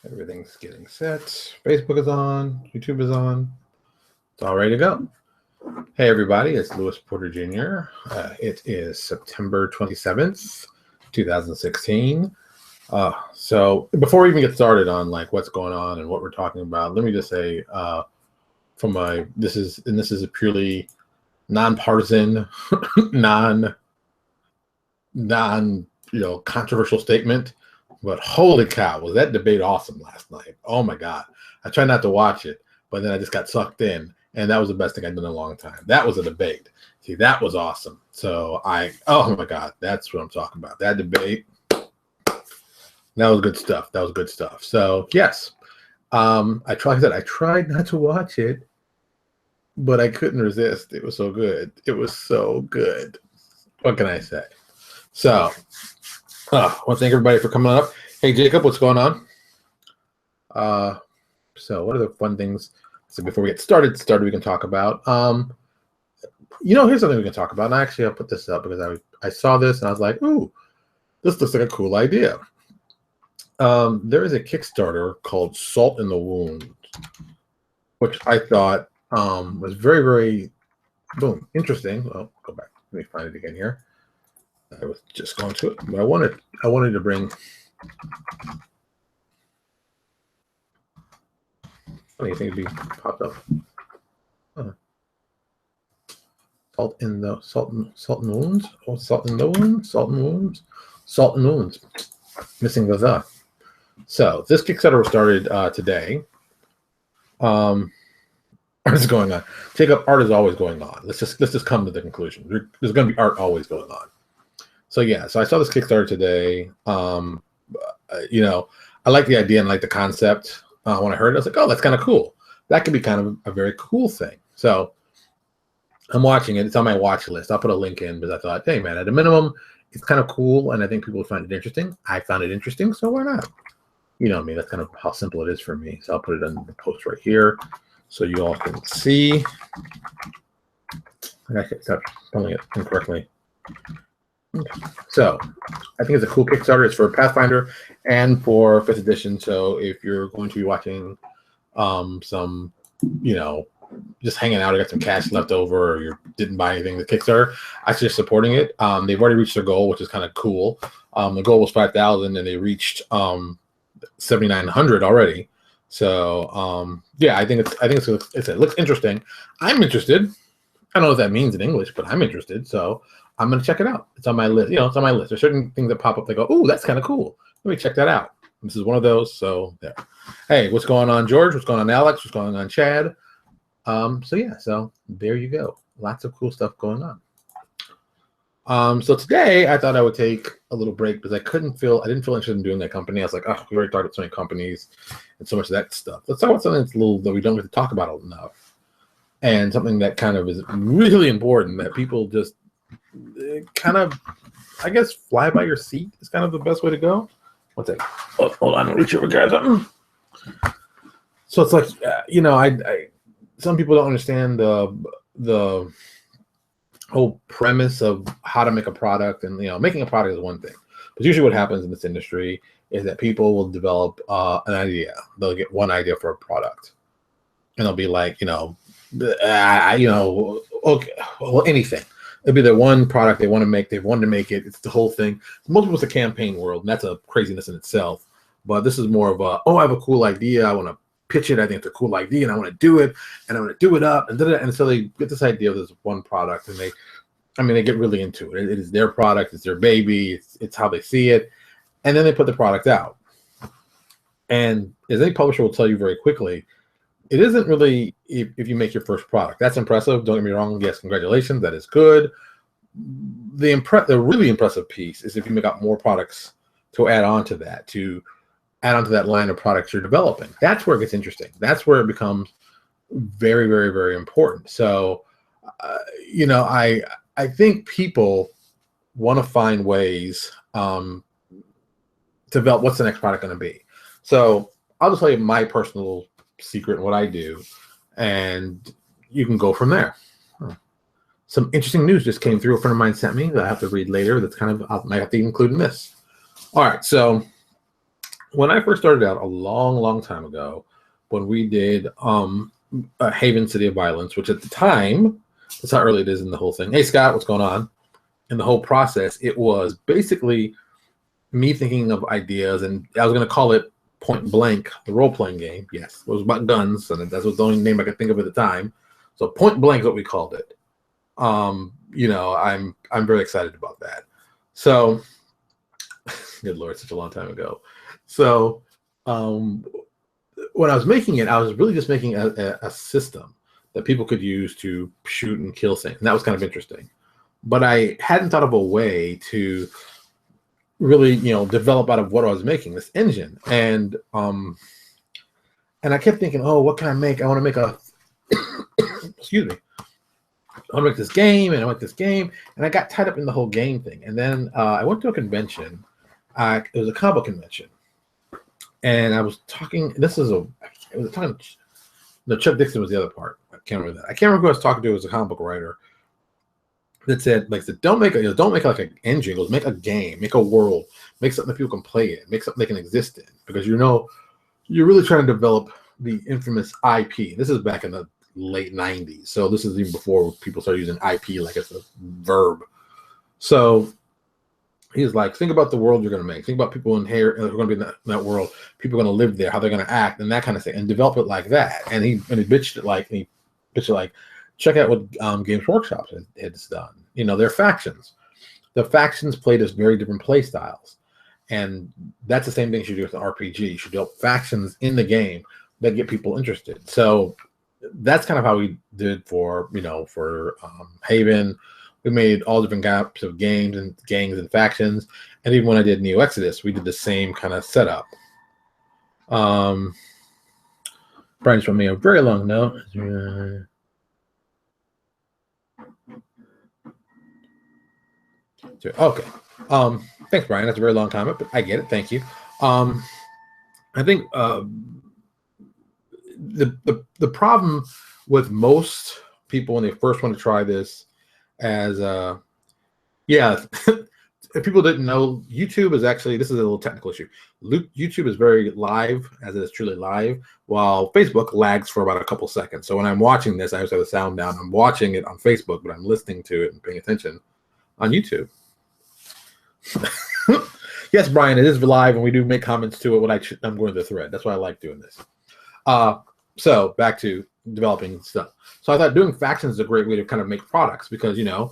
Everything's getting set. Facebook is on. YouTube is on. It's all ready to go. Hey, everybody. It's Lewis Porter Jr. It is September 27th, 2016. So before we even get started on like what's going on and what we're talking about, let me just say this is a purely nonpartisan, non controversial statement. But holy cow, was that debate awesome last night? Oh my God. I tried not to watch it, but then I just got sucked in, and that was the best thing I've done in a long time. That was a debate. See, that was awesome. So oh my God, that's what I'm talking about. That debate, that was good stuff. That was good stuff. So yes, I tried not to watch it, but I couldn't resist. It was so good. It was so good. What can I say? So, I want to thank everybody for coming up. Hey, Jacob, what's going on? So what are the fun things? So before we get started, we can talk about. Here's something we can talk about. And actually, I'll put this up because I saw this and I was like, ooh, this looks like a cool idea. There is a Kickstarter called Salt in the Wound, which I thought was very, very, interesting. Oh, go back. Let me find it again here. I was just going to it, but I wanted to bring. Funny thing to be popped up. Salt in the wounds. Oh, salt in the wounds. Missing the the. So this Kickstarter started today. Art is going on. Jacob, art is always going on. Let's just come to the conclusion. There's going to be art always going on. So yeah, so I saw this Kickstarter today. I like the idea and like the concept. When I heard it, I was like, oh, that's kind of cool. That could be kind of a very cool thing. So I'm watching it. It's on my watch list. I'll put a link in because I thought, hey, man, at a minimum, it's kind of cool, and I think people would find it interesting. I found it interesting, so why not? You know me. That's kind of how simple it is for me. So I'll put it in the post right here so you all can see. I kept spelling it incorrectly. So I think it's a cool Kickstarter. It's for Pathfinder and for 5th edition. So if you're going to be watching some, just hanging out, I got some cash left over, or you didn't buy anything with Kickstarter, I suggest supporting it. They've already reached their goal, which is kind of cool. The goal was 5,000 and they reached 7,900 already. So yeah, I think it looks interesting. I'm interested. I don't know what that means in English, but I'm interested. So I'm going to check it out. It's on my list. It's on my list. There's certain things that pop up. They go, ooh, that's kind of cool. Let me check that out. This is one of those. So there. Hey, what's going on, George? What's going on, Alex? What's going on, Chad? So there you go. Lots of cool stuff going on. So today I thought I would take a little break because I didn't feel interested in doing that company. I was like, oh, we already talked about so many companies and so much of that stuff. Let's talk about something that's that we don't get to talk about enough. And something that kind of is really important that people just kind of, I guess, fly by your seat is kind of the best way to go. What's that? Oh, hold on, reach over, grab something. So it's like, I some people don't understand the whole premise of how to make a product, and making a product is one thing, but usually what happens in this industry is that people will develop an idea. They'll get one idea for a product, and they'll be like, okay, well, anything. It'll be the one product they want to make. They wanted to make it. It's the whole thing. Most people, it's a campaign world, and that's a craziness in itself. But this is more of I have a cool idea. I want to pitch it. I think it's a cool idea, and I want to do it, and I want to do it up, and so they get this idea of this one product, and they get really into it. It is their product. It's their baby. It's how they see it, and then they put the product out. And as any publisher will tell you very quickly, it isn't really if you make your first product. That's impressive. Don't get me wrong. Yes, congratulations. That is good. The really impressive piece is if you make out more products to add on to that line of products you're developing. That's where it gets interesting. That's where it becomes very, very, very important. So, I think people want to find ways to develop what's the next product going to be. So I'll just tell you my personal secret and what I do, and you can go from there. Some interesting news just came through. A friend of mine sent me that I have to read later. That's kind of, I might have to include in this. All right, so when I first started out a long time ago, when we did Haven City of Violence, which at the time, that's how early it is in the whole thing. Hey Scott, what's going on? In the whole process, it was basically me thinking of ideas, and I was going to call it Point Blank, the role-playing game. Yes, it was about guns, and that was the only name I could think of at the time. So Point Blank is what we called it. You know, I'm very excited about that. So, good Lord, such a long time ago. So, when I was making it, I was really just making a system that people could use to shoot and kill things, and that was kind of interesting. But I hadn't thought of a way to really, you know, develop out of what I was making, this engine. And I kept thinking, oh, what can I make? I want to make a excuse me. I want to make this game, and I want this game, and I got tied up in the whole game thing. And then I went to a convention. It was a comic book convention, and I was talking. No, Chuck Dixon was the other part. I can't remember that. I can't remember who I was talking to. It was a comic book writer that said, like, don't make like an engine. It goes, make a game, make a world, make something that people can play in, make something they can exist in, because you know you're really trying to develop the infamous IP. This is back in the late 90s, so this is even before people started using IP like it's a verb. So he's like, think about the world you're going to make. Think about people in here who are going to be in that world. People are going to live there, how they're going to act, and that kind of thing, and develop it like that. And he pitched it like, check out what Games Workshop has done. You know, their factions. The factions played as very different play styles, and that's the same thing you should do with an RPG. You should develop factions in the game that get people interested. So that's kind of how we did for Haven. We made all different types of games and gangs and factions, and even when I did Neo Exodus, we did the same kind of setup. Brian's from me a very long note. Okay. Thanks, Brian. That's a very long comment, but I get it. Thank you. I think the problem with most people when they first want to try this, as if people didn't know, YouTube is actually, this is a little technical issue. YouTube is very live, as it is truly live, while Facebook lags for about a couple seconds. So when I'm watching this, I always have the sound down. I'm watching it on Facebook, but I'm listening to it and paying attention on YouTube. Yes, Brian, it is live, and we do make comments to it when I'm going to the thread. That's why I like doing this. So back to developing stuff. So I thought doing factions is a great way to kind of make products, because, you know,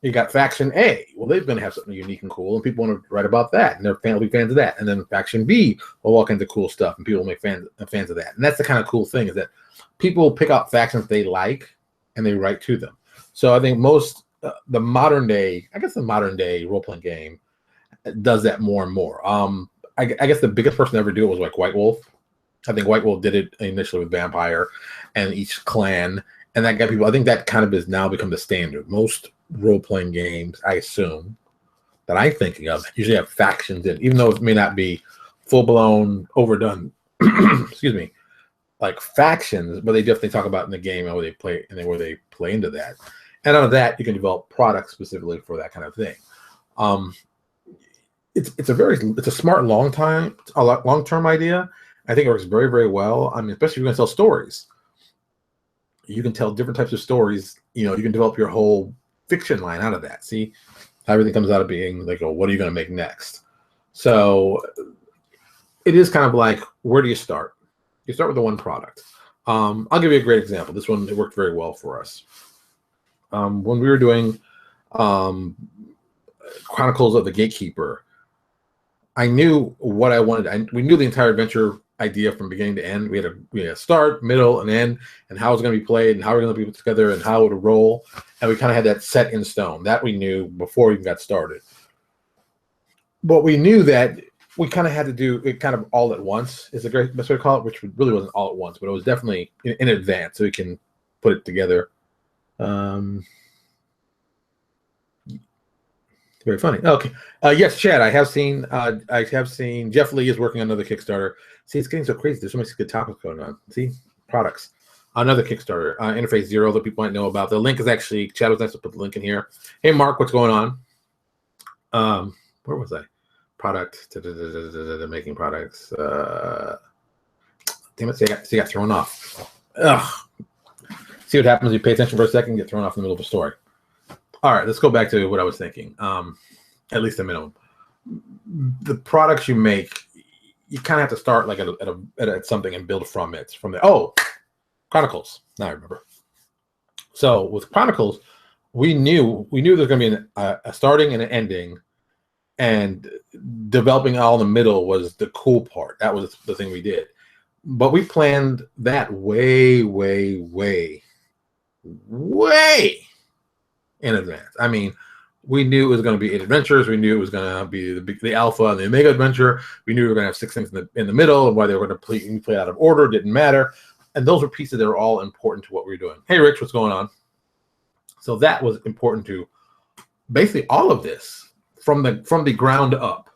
you got faction A. Well, they're going to have something unique and cool, and people want to write about that, and they'll be fans of that. And then faction B will walk into cool stuff, and people will make fans of that. And that's the kind of cool thing, is that people pick out factions they like, and they write to them. So I think most the modern day role-playing game does that more and more. I guess the biggest person to ever do it was like White Wolf. I think White Wolf did it initially with Vampire and each clan, and that got people. I think that kind of has now become the standard. Most role-playing games, I assume, that I'm thinking of, usually have factions in, even though it may not be full-blown, overdone, excuse me, like factions, but they definitely talk about in the game and where they play into that. And out of that, you can develop products specifically for that kind of thing. It's a smart long-term idea. I think it works very, very well. I mean, especially if you're going to tell stories. You can tell different types of stories. You know, you can develop your whole fiction line out of that. See how everything comes out of being like, oh, what are you going to make next? So it is kind of like, where do you start? You start with the one product. I'll give you a great example. This one, it worked very well for us. When we were doing Chronicles of the Gatekeeper, I knew what I wanted. We knew the entire adventure idea from beginning to end. We had a start, middle, and end, and how it was going to be played, and how we're going to be put together, and how it would roll. And we kind of had that set in stone. That we knew before we even got started. But we knew that we kind of had to do it kind of all at once, is the great best way to call it, which really wasn't all at once, but it was definitely in advance, so we can put it together. Very funny. Okay. Yes, Chad, I have seen Jeff Lee is working on another Kickstarter. See, it's getting so crazy. There's so many good topics going on. See, products. Another Kickstarter, Interface Zero, that people might know about. The link is actually, Chad was nice to put the link in here. Hey, Mark, what's going on? Where was I? product, making products. Damn it, so you got thrown off. Ugh. See what happens if you pay attention for a second, get thrown off in the middle of a story. All right, let's go back to what I was thinking. At least a minimum. The products you make, you kind of have to start like at something and build from it. From there. Oh, Chronicles. Now I remember. So with Chronicles, we knew there's going to be a starting and an ending, and developing all in the middle was the cool part. That was the thing we did. But we planned that way in advance. I mean, we knew it was going to be 8 adventures. We knew it was going to be the alpha and the omega adventure. We knew we were going to have 6 things in the middle, and why they were going to play out of order didn't matter. And those were pieces that were all important to what we were doing. Hey, Rich, what's going on? So that was important to basically all of this from the ground up.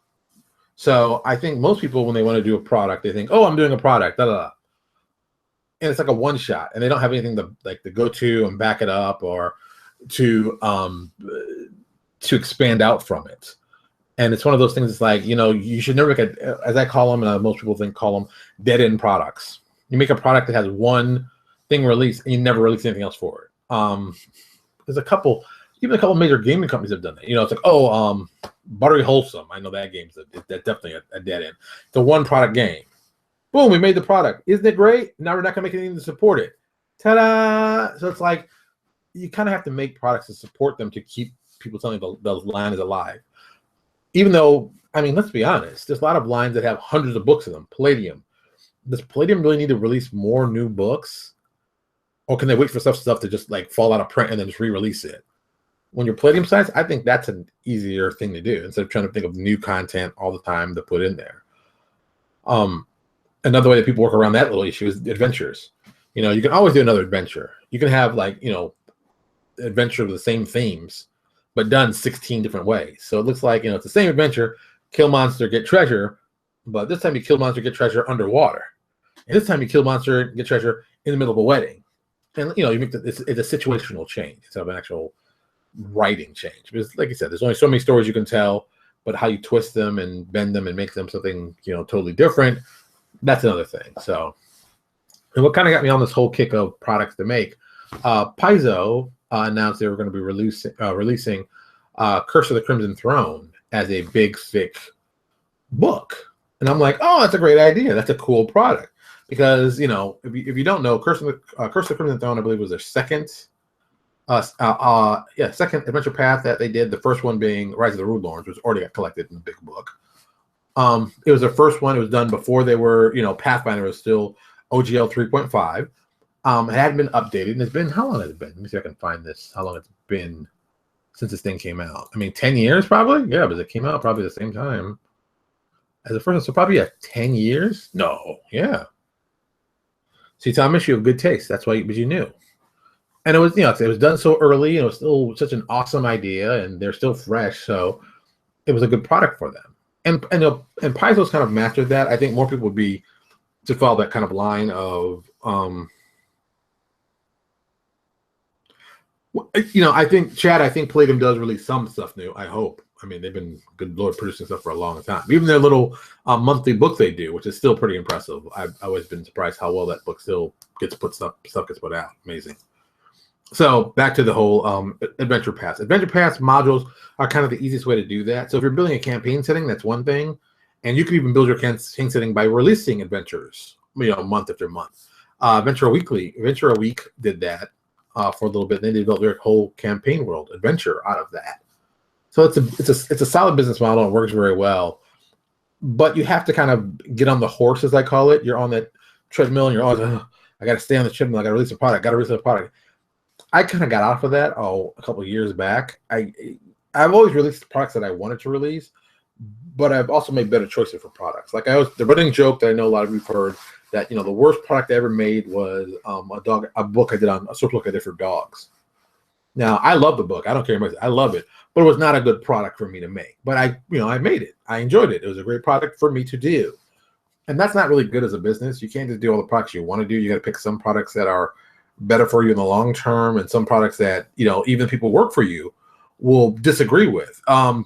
So I think most people, when they want to do a product, they think, "Oh, I'm doing a product," da da da, and it's like a one shot, and they don't have anything to go to and back it up or to expand out from it. And it's one of those things. It's like, you should never make as I call them, and most people call them dead end products. You make a product that has one thing released, and you never release anything else for it. There's even a couple major gaming companies have done that. It's like, Buttery Wholesome. I know that game's that's definitely a dead end. It's a one product game. Boom, we made the product. Isn't it great? Now we're not gonna make anything to support it. Ta-da! So it's like you kind of have to make products to support them to keep people telling the line is alive. Even though, I mean, let's be honest, there's a lot of lines that have hundreds of books in them. Playdom. Does Playdom really need to release more new books? Or can they wait for stuff to just like fall out of print and then just re-release it? When you're Playdom sites, I think that's an easier thing to do instead of trying to think of new content all the time to put in there. Another way that people work around that little issue is adventures. You can always do another adventure. You can have adventure with the same themes, but done 16 different ways. So it looks like, it's the same adventure, kill monster, get treasure, but this time you kill monster, get treasure underwater. And this time you kill monster, get treasure in the middle of a wedding. And, you make it's a situational change instead of an actual writing change. Because like I said, there's only so many stories you can tell, but how you twist them and bend them and make them something, totally different, that's another thing. So, and what kind of got me on this whole kick of products to make, Paizo announced they were going to be releasing Curse of the Crimson Throne as a big, thick book. And I'm like, oh, that's a great idea. That's a cool product. Because, if you don't know, Curse of the Crimson Throne, I believe, was their second adventure path that they did. The first one being Rise of the Rudlorns, which already got collected in the big book. It was their first one. It was done before they were, Pathfinder was still OGL 3.5. It hadn't been updated, and it's been, how long has it been? Let me see if I can find this. How long it's been since this thing came out? I mean, 10 years probably? Yeah, but it came out probably the same time as the first one. So probably 10 years? No, yeah. See, Thomas, you have good taste. That's why, but you knew. And it was, it was done so early, and it was still such an awesome idea, and they're still fresh, so it was a good product for them. And Paizo's kind of mastered that. I think more people would be to follow that kind of line of, I think Playdom does release some stuff new. I hope. I mean, they've been, good Lord, producing stuff for a long time. Even their little monthly book they do, which is still pretty impressive. I've always been surprised how well that book still gets put stuff gets put out. Amazing. So back to the whole adventure paths. Adventure paths modules are kind of the easiest way to do that. So if you're building a campaign setting, that's one thing, and you can even build your campaign setting by releasing adventures, month after month. Adventure a Week did that for a little bit. Then they built their whole campaign world adventure out of that. So it's a solid business model. It works very well, but you have to kind of get on the horse, as I call it. You're on that treadmill, and you're always, I got to stay on the treadmill. I got to release a product. I kind of got off of that a couple of years back. I've always released products that I wanted to release, but I've also made better choices for products. Like the running joke that I know a lot of you've heard, that the worst product I ever made was a book I did on a source book I did for dogs. Now I love the book. I don't care much. I love it, but it was not a good product for me to make. But I made it. I enjoyed it. It was a great product for me to do, and that's not really good as a business. You can't just do all the products you want to do. You got to pick some products that are better for you in the long term, and some products that even people work for you will disagree with. I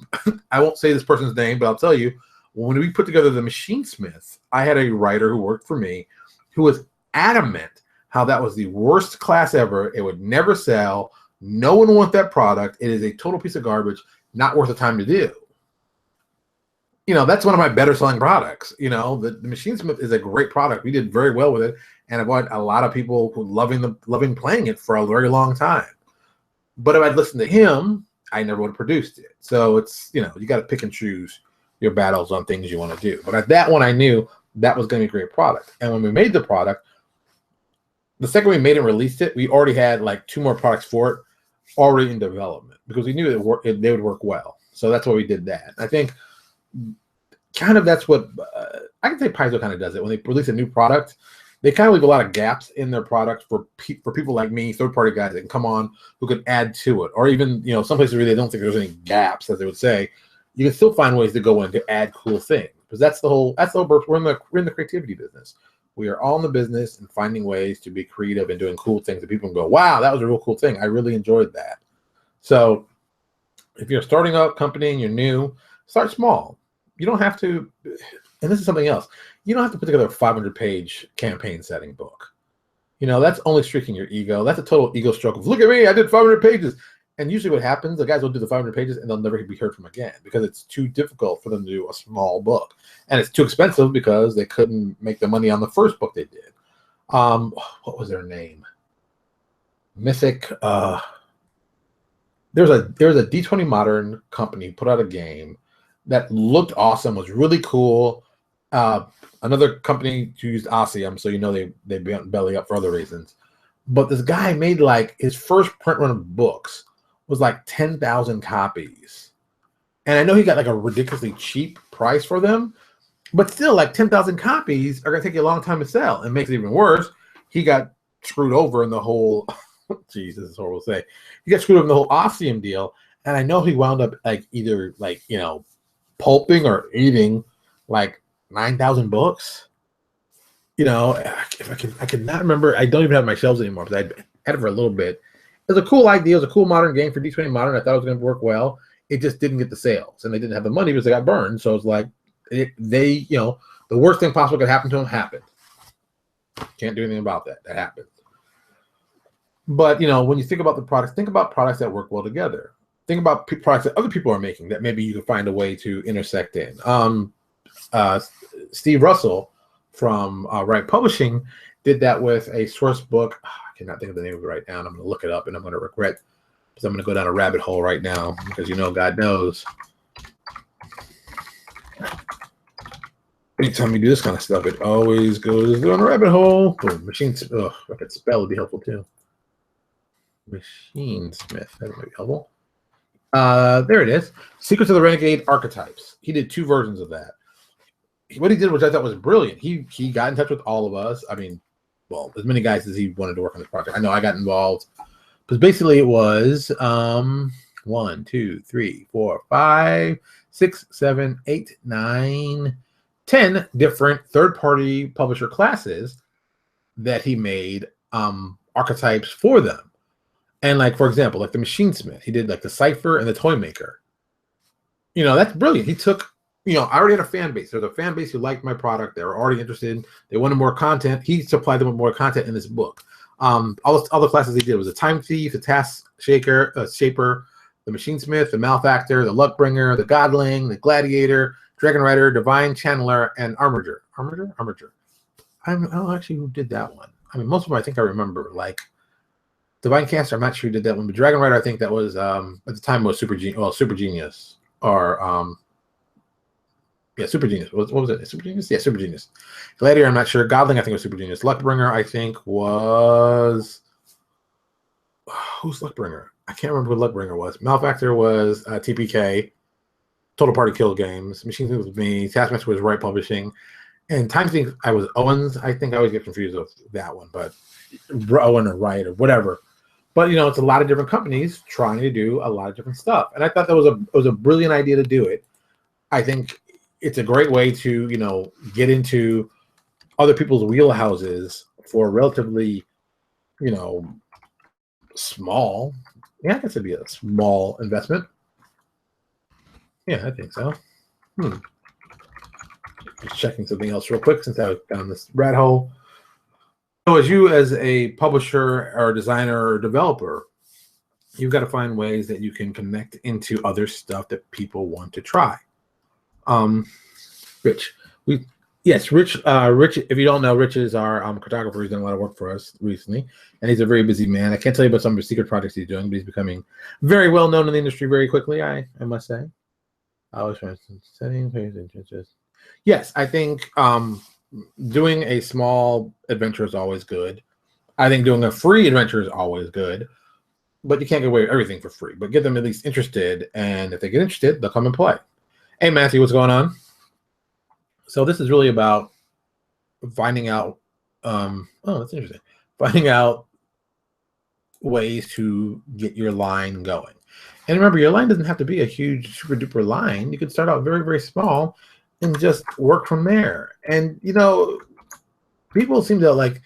won't say this person's name, but I'll tell you, when we put together the Machine Smith, I had a writer who worked for me who was adamant how that was the worst class ever. It would never sell. No one wants that product. It is a total piece of garbage, not worth the time to do. That's one of my better selling products. The Machine Smith is a great product. We did very well with it, and I've had a lot of people who loving playing it for a very long time. But if I'd listened to him, I never would have produced it. So it's, you got to pick and choose your battles on things you want to do. But at that one, I knew that was going to be a great product. And when we made the product, the second we made and released it, we already had like 2 more products for it already in development because we knew they would work well. So that's why we did that. I think kind of that's what I can say Paizo kind of does it. When they release a new product, they kind of leave a lot of gaps in their product for people like me, third-party guys that can come on who can add to it. Or even, some places where they don't think there's any gaps, as they would say, you can still find ways to go in to add cool things. Because that's the whole we're in the creativity business. We are all in the business and finding ways to be creative and doing cool things that people can go, wow, that was a real cool thing. I really enjoyed that. So if you're starting a company and you're new, start small. You don't have to, and this is something else, you don't have to put together a 500-page campaign setting book. That's only streaking your ego. That's a total ego stroke of, look at me, I did 500 pages. And usually what happens, the guys will do the 500 pages and they'll never be heard from again because it's too difficult for them to do a small book. And it's too expensive because they couldn't make the money on the first book they did. What was their name? Mythic. There's a D20 Modern company put out a game that looked awesome, was really cool. Another company used Ossium, so they belly up for other reasons. But this guy made like his first print run of books was like 10,000 copies. And I know he got like a ridiculously cheap price for them, but still like 10,000 copies are going to take you a long time to sell. And makes it even worse, he got screwed over in the whole, geez, this is horrible to say. He got screwed over in the whole Ossium deal. And I know he wound up like either like, pulping or eating like 9,000 books. If I could not remember, I don't even have my shelves anymore because I had it for a little bit. It was a cool idea. It was a cool modern game for D20 Modern. I thought it was going to work well. It just didn't get the sales, and they didn't have the money because they got burned. So it's like the worst thing possible could happen to them happened. Can't do anything about that. That happened. But when you think about the products, think about products that work well together. Think about products that other people are making that maybe you can find a way to intersect in. Steve Russell from Wright Publishing did that with a source book. I cannot think of the name of it right now, and I'm going to look it up, and I'm going to regret because I'm going to go down a rabbit hole right now because God knows. Anytime you do this kind of stuff, it always goes down a rabbit hole. Oh, if I could spell, would be helpful too. Machine Smith, that might be helpful. There it is. Secrets of the Renegade Archetypes. He did 2 versions of that. What he did, which I thought was brilliant, he got in touch with all of us. I mean, well, as many guys as he wanted to work on this project. I know I got involved because basically it was 1, 2, 3, 4, 5, 6, 7, 8, 9, 10 different third-party publisher classes that he made archetypes for them. And like, for example, like the Machine Smith, he did like the Cipher and the Toy Maker. That's brilliant. He took, I already had a fan base. There's a fan base who liked my product. They were already interested. They wanted more content. He supplied them with more content in this book. All the classes he did was a Time Thief, the Task Shaper, the Machine Smith, the Malefactor, the Luckbringer, the Godling, the Gladiator, Dragon Rider, Divine Channeler, and Armiger. Armiger. I don't know actually who did that one. I mean, most of them I think I remember. Like Divine Caster, I'm not sure who did that one, but Dragon Rider, I think that was at the time was Super Genius, or Super Genius. What was it? Super Genius? Yeah, Super Genius. Gladiator, I'm not sure. Godling, I think was Super Genius. Luckbringer, I think was who's Luckbringer? I can't remember who Luckbringer was. Malefactor was TPK. Total Party Kill Games. Machine Smith was me. Taskmaster was Wright Publishing. And Time Thief, I was Owens. I think I always get confused with that one, but Owen or Wright or whatever. But it's a lot of different companies trying to do a lot of different stuff. And I thought that was a brilliant idea to do it. I think it's a great way to, get into other people's wheelhouses for relatively, small Yeah, this would be a small investment. Yeah, I think so. Just checking something else real quick since I found this rat hole. So as you as a publisher or designer or developer, you've got to find ways that you can connect into other stuff that people want to try. Rich, Rich. Rich, if you don't know, Rich is our cartographer. He's done a lot of work for us recently, and he's a very busy man. I can't tell you about some of the secret projects he's doing, but he's becoming very well known in the industry very quickly. I must say. I was trying to setting just. Yes, I think doing a small adventure is always good. I think doing a free adventure is always good, but you can't give away everything for free. But get them at least interested, and if they get interested, they'll come and play. Hey, Matthew, what's going on? So this is really about finding out. Oh, that's interesting. Finding out ways to get your line going. And remember, your line doesn't have to be a huge, super duper line. You could start out very, very small and just work from there. And, you know, people seem to like,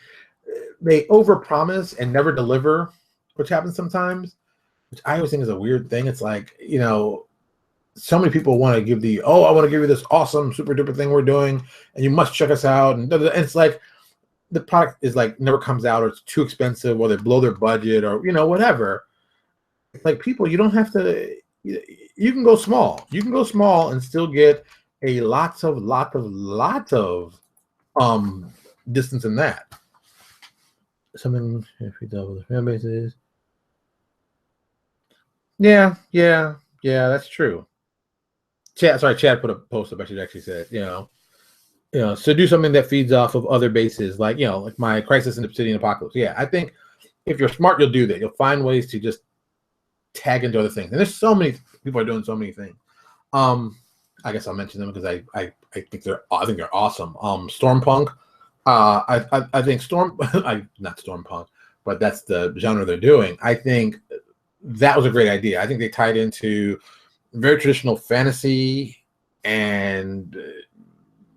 they overpromise and never deliver, which happens sometimes, which I always think is a weird thing. It's like, you know, so many people want to give I want to give you this awesome, super duper thing we're doing, and you must check us out. And it's like, the product is like never comes out, or it's too expensive, or they blow their budget, or, you know, whatever. Like, people, you don't have to, you can go small. You can go small and still get a lot of distance in that. Something, if we double the fan bases. Yeah, that's true. Chad put a post up. I should actually say, you know, so do something that feeds off of other bases, like, you know, like my Crisis in Obsidian Apocalypse. Yeah, I think if you're smart, you'll do that. You'll find ways to just tag into other things. And there's so many people are doing so many things. I guess I'll mention them because I think they're awesome. Stormpunk. I think not Stormpunk, but that's the genre they're doing. I think that was a great idea. I think they tied into very traditional fantasy and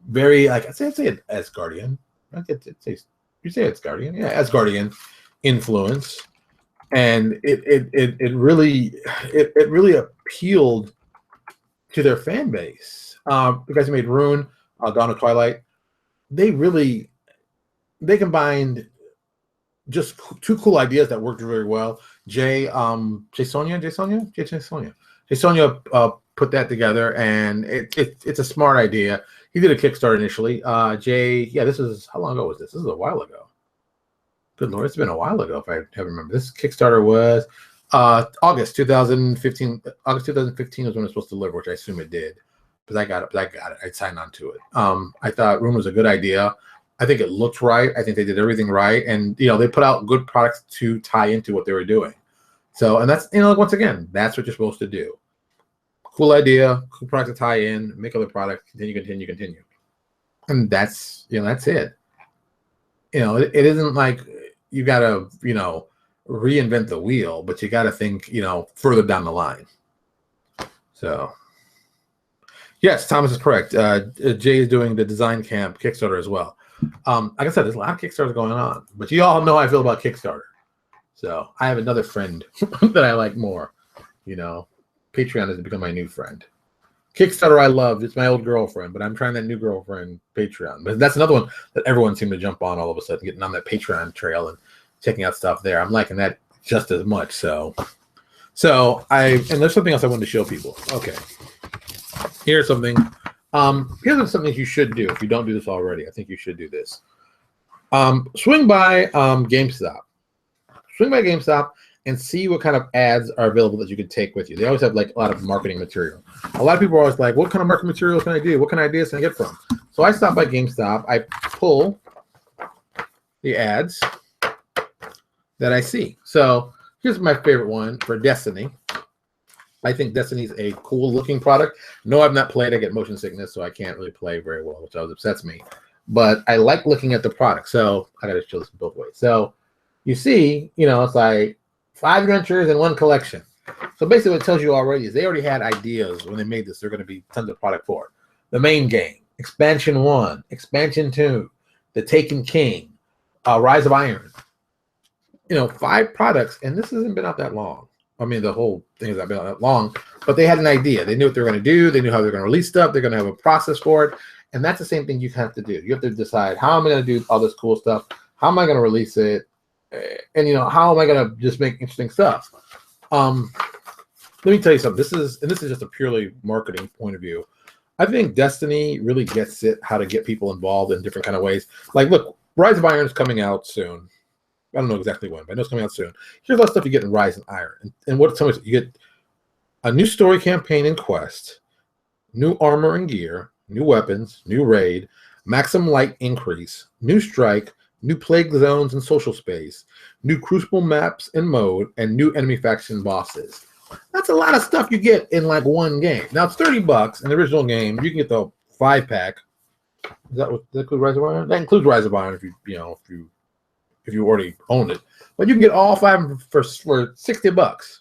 very, like, I'd say Asgardian. You say Asgardian, yeah, Asgardian influence, and it really appealed to their fan base. The guys who made Rune, Dawn of Twilight, they combined just two cool ideas that worked very well. Jay Sonia put that together, and it's a smart idea. He did a Kickstarter initially. This is, how long ago was this? This is a while ago. Good Lord, it's been a while ago if I remember. This Kickstarter was August 2015. August 2015 was when it was supposed to deliver, which I assume it did. Because I got it. I signed on to it. I thought Room was a good idea. I think it looked right. I think they did everything right. And, you know, they put out good products to tie into what they were doing. So, and that's, you know, once again, that's what you're supposed to do. Cool idea, cool product to tie in, make other products, continue. And that's, you know, that's it. You know, it isn't like you got to, you know, reinvent the wheel, but you got to think, you know, further down the line. So, yes, Thomas is correct. Jay is doing the Design Camp Kickstarter as well. Like I said, there's a lot of Kickstarters going on, but you all know how I feel about Kickstarter. So I have another friend that I like more. You know, Patreon has become my new friend. Kickstarter I love. It's my old girlfriend, but I'm trying that new girlfriend, Patreon. But that's another one that everyone seemed to jump on all of a sudden, getting on that Patreon trail and checking out stuff there. I'm liking that just as much. So and there's something else I wanted to show people. Okay. Here's something. Here's something you should do if you don't do this already. I think you should do this. Swing by GameStop. Swing by GameStop and see what kind of ads are available that you can take with you. They always have like a lot of marketing material. A lot of people are always like, what kind of marketing material can I do? What kind of ideas can I get from? So I stop by GameStop. I pull the ads that I see. So here's my favorite one for Destiny. I think Destiny's a cool looking product. No, I've not played. I get motion sickness, so I can't really play very well, which always upsets me. But I like looking at the product. So I got to show this both ways. So you see, you know, it's like 5 adventures in 1 collection. So basically what it tells you already is they already had ideas when they made this. There are going to be tons of product for it. The main game, Expansion 1, Expansion 2, The Taken King, Rise of Iron. You know, 5 products, and this hasn't been out that long. I mean, the whole thing has not been that long, but they had an idea. They knew what they were going to do. They knew how they're going to release stuff. They're going to have a process for it. And that's the same thing you have to do. You have to decide, how am I going to do all this cool stuff? How am I going to release it? And, how am I going to just make interesting stuff? Let me tell you something. This is just a purely marketing point of view. I think Destiny really gets it, how to get people involved in different kind of ways. Like, look, Rise of Iron is coming out soon. I don't know exactly when, but I know it's coming out soon. Here's a lot of stuff you get in Rise of Iron. And what some you get a new story campaign and quest, new armor and gear, new weapons, new raid, maximum light increase, new strike, new plague zones and social space, new crucible maps and mode, and new enemy faction bosses. That's a lot of stuff you get in like one game. Now it's $30 in the original game. You can get the 5-pack. Does that include Rise of Iron? That includes Rise of Iron if you already own it. But you can get all 5 for $60.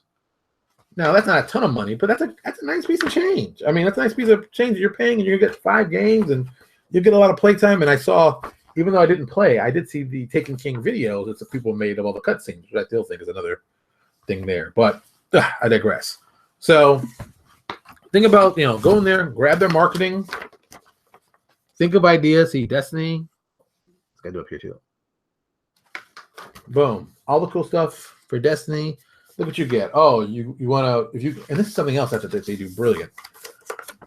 Now that's not a ton of money, but that's a nice piece of change. I mean, that's a nice piece of change that you're paying, and you get 5 games, and you get a lot of play time. And I saw, even though I didn't play, I did see the Taken King videos that the people made of all the cutscenes, which I still think is another thing there. But I digress. So think about, go in there, grab their marketing, think of ideas. See Destiny. Let's gotta do up here too. Boom. All the cool stuff for Destiny. Look what you get. Oh, you want to, and this is something else that they do brilliant.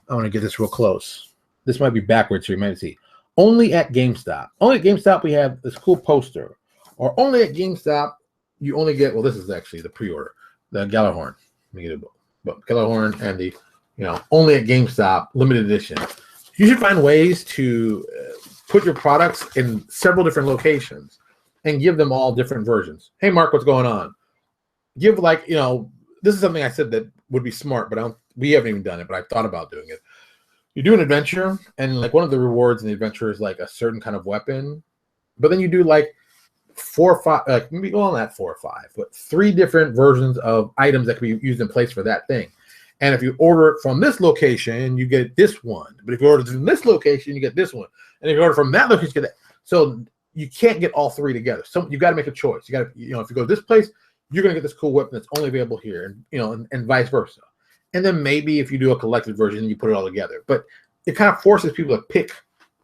I want to get this real close. This might be backwards, so you might see. Only at GameStop. Only at GameStop we have this cool poster. Or only at GameStop you only get, well, this is actually the pre-order. The Gjallarhorn. Let me get a book. Gjallarhorn and the, only at GameStop limited edition. You should find ways to put your products in several different locations and give them all different versions. Hey, Mark, what's going on? Give this is something I said that would be smart, but we haven't even done it, but I've thought about doing it. You do an adventure, and like one of the rewards in the adventure is like a certain kind of weapon, but then you do like 4 or 5, like maybe go on that 4 or 5, but 3 different versions of items that can be used in place for that thing. And if you order it from this location, you get this one. But if you order it from this location, you get this one. And if you order from that location, you get that. So you can't get all 3 together. So you got to make a choice. You got to, if you go to this place, you're going to get this cool weapon that's only available here, and and vice versa. And then maybe if you do a collected version, you put it all together. But it kind of forces people to pick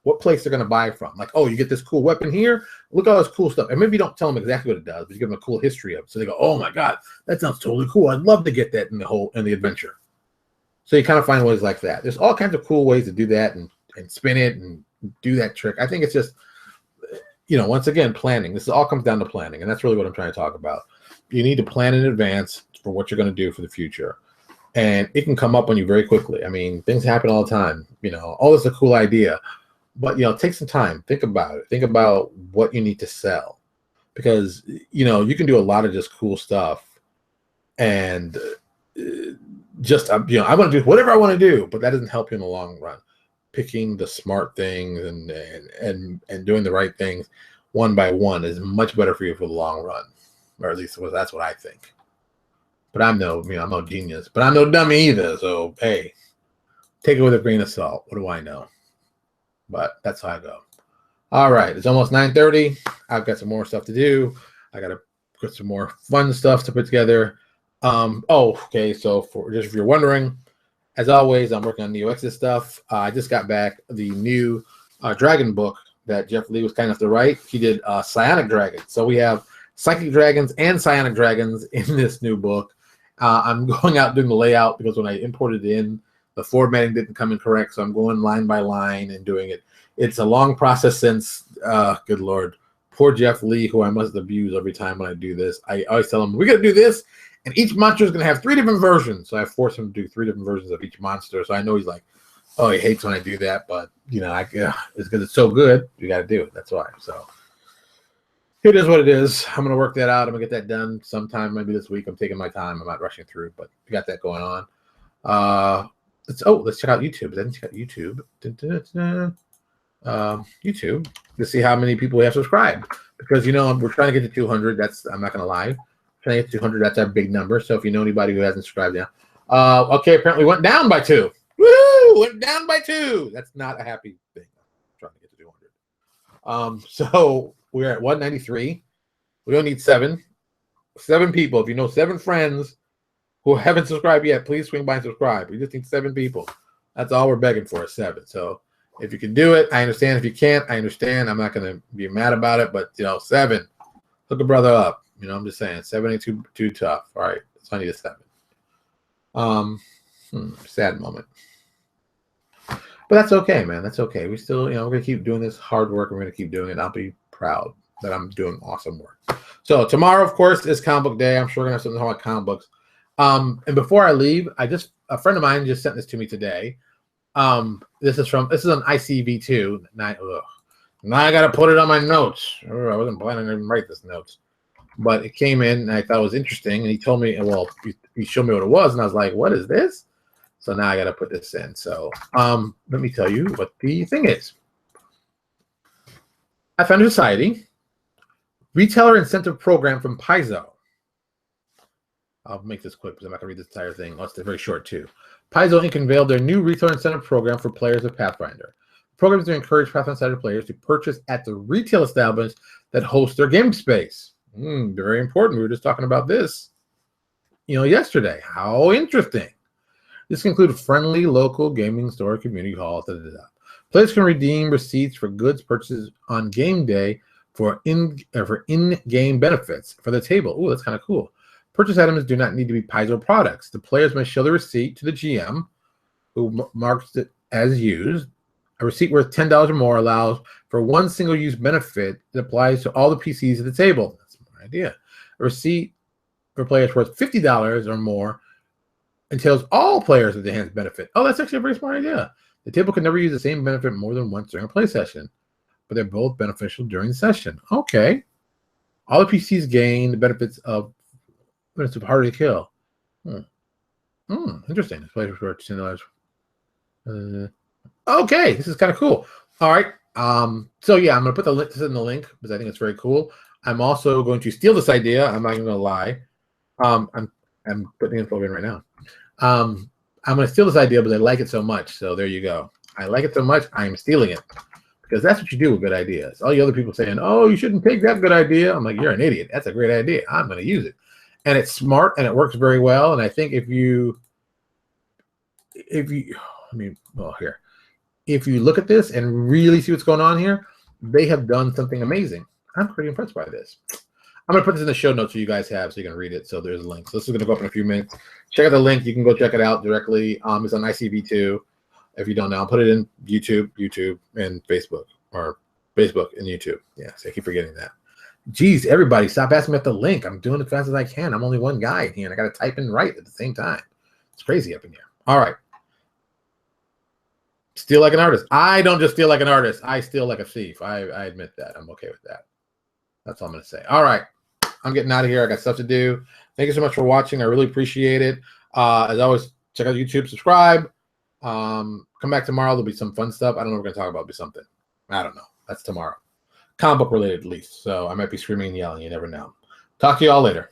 what place they're going to buy from. Like, oh, you get this cool weapon here. Look at all this cool stuff. And maybe you don't tell them exactly what it does, but you give them a cool history of it. So they go, oh my God, that sounds totally cool. I'd love to get that in the adventure. So you kind of find ways like that. There's all kinds of cool ways to do that and spin it and do that trick. I think it's just, once again, planning. This all comes down to planning. And that's really what I'm trying to talk about. You need to plan in advance for what you're going to do for the future. And it can come up on you very quickly. I mean, things happen all the time. Oh, this is a cool idea. But, take some time. Think about it. Think about what you need to sell. Because, you can do a lot of just cool stuff. And just, I want to do whatever I want to do. But that doesn't help you in the long run. Picking the smart things and doing the right things one by one is much better for you for the long run. Or at least that's what I think. But I'm no genius. But I'm no dummy either. So, hey, take it with a grain of salt. What do I know? But that's how I go. All right. It's almost 9:30. I've got some more stuff to do. I got to put some more fun stuff to put together. Okay. So if you're wondering, as always, I'm working on Neo Exodus stuff. I just got back the new dragon book that Jeff Lee was kind enough to write. He did Psionic Dragons. So we have Psychic Dragons and Psionic Dragons in this new book. I'm going out doing the layout because when I imported it in, the formatting didn't come in correct. So I'm going line by line and doing it. It's a long process since, good Lord, poor Jeff Lee, who I must abuse every time when I do this. I always tell him, we're going to do this, and each monster is going to have 3 different versions. So I force him to do 3 different versions of each monster. So I know he's like, oh, he hates when I do that, but, it's because it's so good. You got to do it. That's why. So it is what it is. I'm going to work that out. I'm going to get that done sometime, maybe this week. I'm taking my time. I'm not rushing through, but we got that going on. Let's check out YouTube. I didn't check out YouTube. YouTube to see how many people we have subscribed. Because, we're trying to get to 200. I'm not going to lie. Trying to get to 200. That's our big number. So if you know anybody who hasn't subscribed now. Okay, apparently went down by 2. Woo! Went down by 2. That's not a happy thing. I'm trying to get to 200. So we're at 193. We don't need 7. 7 people. If you know 7 friends who haven't subscribed yet, please swing by and subscribe. We just need 7 people. That's all we're begging for, is 7. So if you can do it, I understand. If you can't, I understand. I'm not going to be mad about it, but 7. Hook a brother up. I'm just saying 7 ain't too tough. All right, so I need a 7. Sad moment. But that's okay, man. That's okay. We still, we're going to keep doing this hard work. We're going to keep doing it. I'll be proud that I'm doing awesome work. So tomorrow, of course, is comic book day. I'm sure we're going to have something about comic books. And before I leave, a friend of mine just sent this to me today. This is on ICV2. Now I got to put it on my notes. I wasn't planning to even write this notes. But it came in, and I thought it was interesting. And he told me, well, he showed me what it was. And I was like, what is this? So now I got to put this in. So let me tell you what the thing is. Pathfinder Society, retailer incentive program from Paizo. I'll make this quick because I'm not going to read this entire thing. Oh, it's very short, too. Paizo Inc. unveiled their new retailer incentive program for players of Pathfinder. The program is to encourage Pathfinder players to purchase at the retail establishments that host their game space. Very important. We were just talking about this, yesterday. How interesting. This can include friendly local gaming store, community hall, Players can redeem receipts for goods purchases on game day for in-game benefits for the table. Ooh, that's kind of cool. Purchase items do not need to be Paizo products. The players must show the receipt to the GM, who marks it as used. A receipt worth $10 or more allows for one single-use benefit that applies to all the PCs at the table. That's my idea. A receipt for players worth $50 or more entails all players at the hands benefit. Oh, that's actually a very smart idea. The table can never use the same benefit more than once during a play session, but they're both beneficial during the session. Okay. All the PCs gain the benefits of minutes of harder to kill. Interesting. This players worth $10. Okay, this is kind of cool. All right. So yeah, I'm gonna put this in the link because I think it's very cool. I'm also going to steal this idea. I'm not even gonna lie. I'm putting the info in right now. I'm going to steal this idea because I like it so much. So there you go. I like it so much, I'm stealing it. Because that's what you do with good ideas. All the other people saying, oh, you shouldn't take that good idea. I'm like, you're an idiot. That's a great idea. I'm going to use it. And it's smart and it works very well. And I think if you look at this and really see what's going on here, they have done something amazing. I'm pretty impressed by this. I'm going to put this in the show notes so you guys have so you can read it. So there's a link. So this is going to go up in a few minutes. Check out the link. You can go check it out directly. It's on ICV2. If you don't know, I'll put it in YouTube, and Facebook, or Facebook and YouTube. Yeah, so I keep forgetting that. Geez, everybody, stop asking me at the link. I'm doing it as fast as I can. I'm only one guy in here, and I got to type and write at the same time. It's crazy up in here. All right. Steal like an artist. I don't just steal like an artist. I steal like a thief. I admit that. I'm okay with that. That's all I'm going to say. All right. I'm getting out of here. I got stuff to do. Thank you so much for watching. I really appreciate it. As always, check out YouTube, subscribe. Come back tomorrow. There'll be some fun stuff. I don't know what we're going to talk about. It'll be something. I don't know. That's tomorrow. Comic book related, at least. So I might be screaming and yelling. You never know. Talk to you all later.